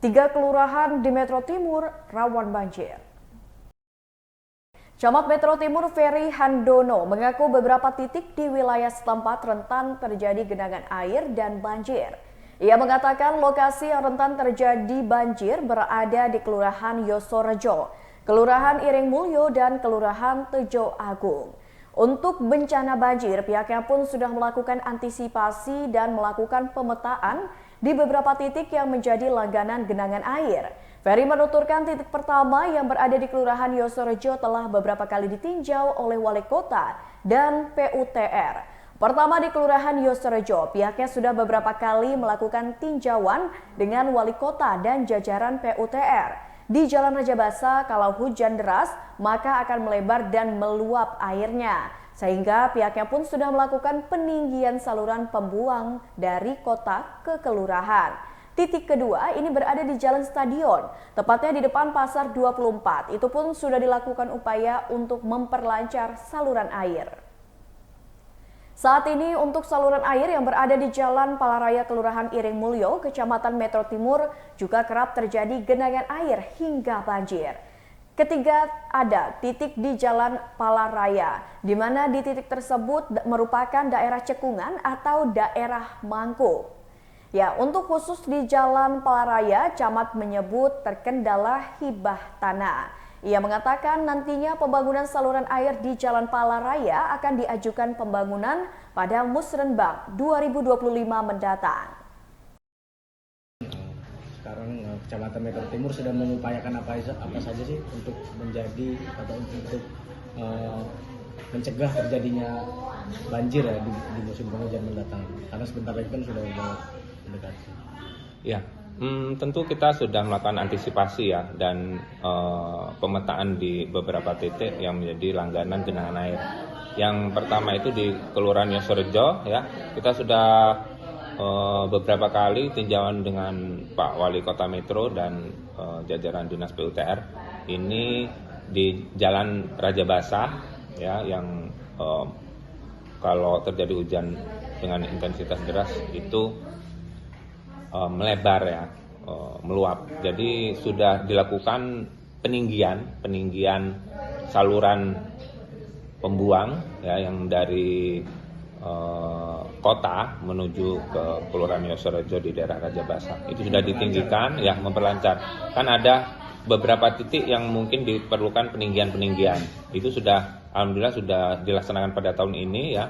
3 kelurahan di Metro Timur rawan banjir. Camat Metro Timur Ferry Handono mengaku beberapa titik di wilayah setempat rentan terjadi genangan air dan banjir. Ia mengatakan lokasi yang rentan terjadi banjir berada di Kelurahan Yosorejo, Kelurahan Iring Mulyo, dan Kelurahan Tejo Agung. Untuk bencana banjir, pihaknya pun sudah melakukan antisipasi dan melakukan pemetaan di beberapa titik yang menjadi langganan genangan air. Ferry menuturkan titik pertama yang berada di Kelurahan Yosorejo telah beberapa kali ditinjau oleh Wali Kota dan PUTR. Pertama di Kelurahan Yosorejo, pihaknya sudah beberapa kali melakukan tinjauan dengan Wali Kota dan jajaran PUTR. Di Jalan Raja Basa, kalau hujan deras, maka akan melebar dan meluap airnya. Sehingga pihaknya pun sudah melakukan peninggian saluran pembuang dari kota ke kelurahan. Titik kedua ini berada di Jalan Stadion, tepatnya di depan Pasar 24. Itu pun sudah dilakukan upaya untuk memperlancar saluran air. Saat ini untuk saluran air yang berada di Jalan Palaraya Kelurahan Iring Mulyo, Kecamatan Metro Timur juga kerap terjadi genangan air hingga banjir. Ketiga ada titik di Jalan Palaraya, di mana di titik tersebut merupakan daerah cekungan atau daerah mangku. Ya, untuk khusus di Jalan Palaraya, camat menyebut terkendala hibah tanah. Ia mengatakan nantinya pembangunan saluran air di Jalan Palaraya akan diajukan pembangunan pada Musrenbang 2025 mendatang. Sekarang Kecamatan Metro Timur sedang mengupayakan apa saja sih untuk menjadi atau untuk mencegah terjadinya banjir ya di musim penghujan mendatang, karena sebentar lagi kan sudah mendekati. Ya, tentu kita sudah melakukan antisipasi ya dan pemetaan di beberapa titik yang menjadi langganan genangan air. Yang pertama itu di Kelurahan Yosorejo ya, kita sudah beberapa kali tinjauan dengan Pak Wali Kota Metro dan jajaran Dinas PUTR. Ini di Jalan Raja Basa ya, yang kalau terjadi hujan dengan intensitas deras itu melebar ya, meluap. Jadi sudah dilakukan peninggian saluran pembuang ya, yang dari kota menuju ke Kelurahan Yosorejo di daerah Raja Basa. Itu sudah ditinggikan ya, memperlancar. Kan ada beberapa titik yang mungkin diperlukan peninggian. Itu sudah alhamdulillah sudah dilaksanakan pada tahun ini ya.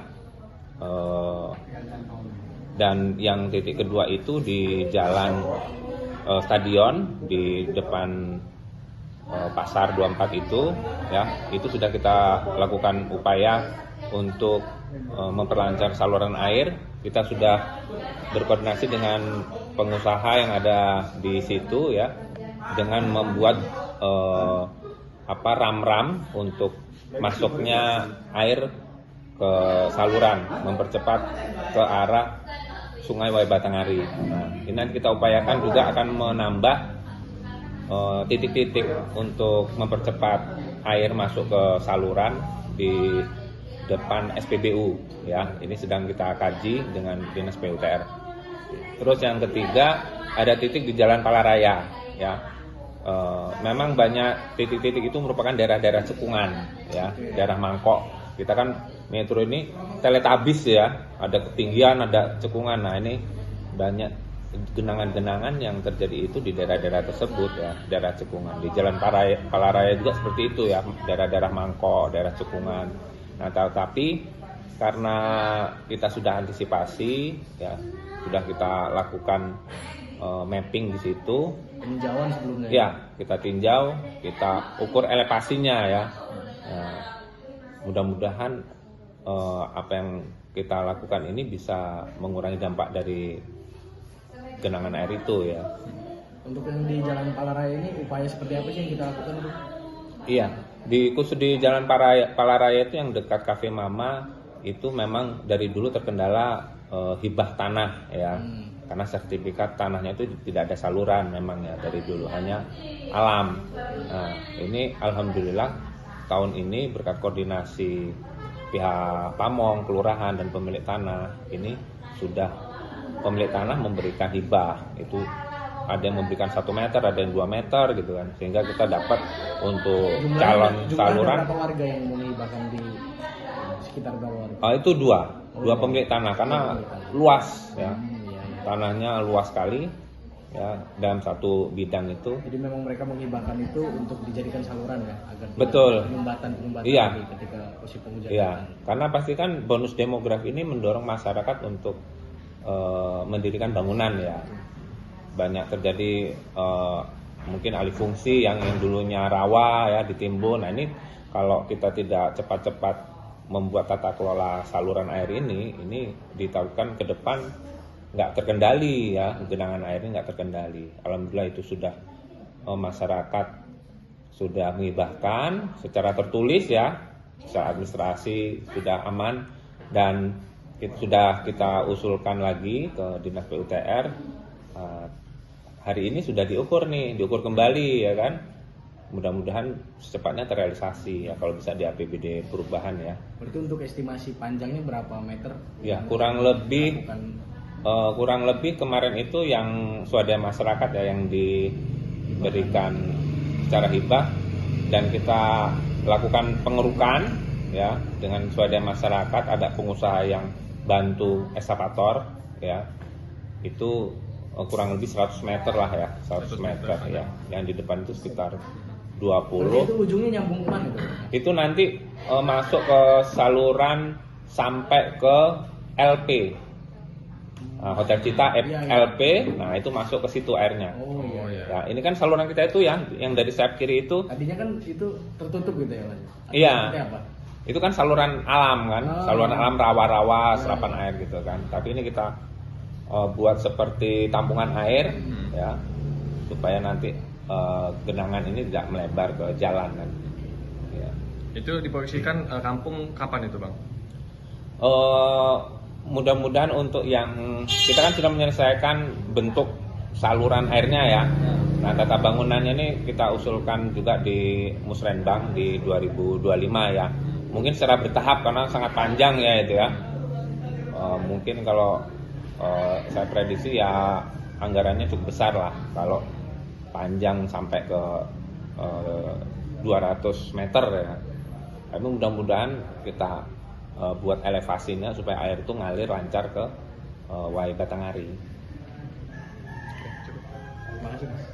Dan yang titik kedua itu di Jalan Stadion di depan Pasar 24 itu ya, itu sudah kita lakukan upaya untuk memperlancar saluran air. Kita sudah berkoordinasi dengan pengusaha yang ada di situ ya, dengan membuat ram-ram untuk masuknya air ke saluran, mempercepat ke arah Sungai Wai Batanghari. Nah, ini nanti kita upayakan juga akan menambah titik-titik untuk mempercepat air masuk ke saluran di depan SPBU ya. Ini sedang kita kaji dengan Dinas PUTR. Terus yang ketiga ada titik di Jalan Palaraya ya. Memang banyak titik-titik itu merupakan daerah-daerah cekungan ya, daerah mangkok. Kita kan Metro ini teletabis ya, ada ketinggian, ada cekungan. Nah, ini banyak genangan-genangan yang terjadi itu di daerah-daerah tersebut ya, daerah cekungan. Di Jalan Palaraya juga seperti itu ya, daerah-daerah mangkok, daerah cekungan. Nah, tapi karena kita sudah antisipasi ya, sudah kita lakukan mapping di situ. Peninjauan sebelumnya. Ya, kita tinjau, kita ukur elevasinya ya. Nah, mudah-mudahan apa yang kita lakukan ini bisa mengurangi dampak dari genangan air itu ya. Untuk yang di Jalan Palaraya ini upaya seperti apa sih yang kita lakukan? Iya, khusus di Jalan Palaraya itu yang dekat Cafe Mama itu memang dari dulu terkendala hibah tanah ya. Karena sertifikat tanahnya itu tidak ada saluran memang ya, dari dulu hanya alam. Nah, ini alhamdulillah tahun ini berkat koordinasi pihak Pamong, kelurahan dan pemilik tanah, ini sudah pemilik tanah memberikan hibah itu ada yang memberikan 1 meter, ada yang 2 meter gitu kan, sehingga kita dapat untuk Jumlahnya- calon jumlahnya saluran. berapa warga yang menghibahkan di sekitar bawah? Itu dua pemilik tanah karena luas ya, Iya. tanahnya luas sekali ya dalam satu bidang itu. Jadi memang mereka menghibahkan itu untuk dijadikan saluran ya, agar tidak Betul. penyumbatan Iya. lagi ketika musim penghujan. Iya, karena pasti kan bonus demografi ini mendorong masyarakat untuk mendirikan bangunan ya. Banyak terjadi mungkin alih fungsi yang dulunya rawa ya ditimbun. Nah ini kalau kita tidak cepat-cepat membuat tata kelola saluran air ini ditakutkan ke depan nggak terkendali ya, genangan airnya nggak terkendali. Alhamdulillah itu sudah masyarakat sudah mengibahkan secara tertulis ya, secara administrasi sudah aman, dan itu sudah kita usulkan lagi ke Dinas PUTR. Hari ini sudah diukur kembali ya kan. Mudah-mudahan secepatnya terrealisasi ya kalau bisa di APBD perubahan ya. Berarti untuk estimasi panjangnya berapa meter? Ya Yang kurang lebih kemarin itu yang swadaya masyarakat ya yang diberikan secara hibah, dan kita lakukan pengerukan ya dengan swadaya masyarakat, ada pengusaha yang bantu eskavator ya, itu kurang lebih 100 meter lah ya, 100 meter ya, yang di depan itu sekitar 20. Berarti itu ujungnya nyambung kemana itu? Itu nanti masuk ke saluran sampai ke LP. Hotel Cita LP, nah itu masuk ke situ airnya. Oh iya. Nah, ini kan saluran kita itu ya, yang dari sayap kiri itu. Tadinya kan itu tertutup gitu ya, Mas? Iya. Seperti apa? Itu kan saluran alam kan, Oh. saluran alam rawa-rawa, serapan air gitu kan. Tapi ini kita buat seperti tampungan air ya, supaya nanti genangan ini tidak melebar ke jalan kan. Ya. Itu diproyeksikan rampung kapan itu, Bang? Mudah-mudahan untuk yang kita kan sudah menyelesaikan bentuk saluran airnya ya. Nah, tata bangunannya ini kita usulkan juga di Musrenbang di 2025 ya. Mungkin secara bertahap karena sangat panjang ya itu ya. Mungkin kalau saya prediksi ya anggarannya cukup besar lah kalau panjang sampai ke 200 meter ya. Tapi mudah-mudahan kita buat elevasinya supaya air itu ngalir lancar ke Wai Batanghari. Terima kasih, Mas.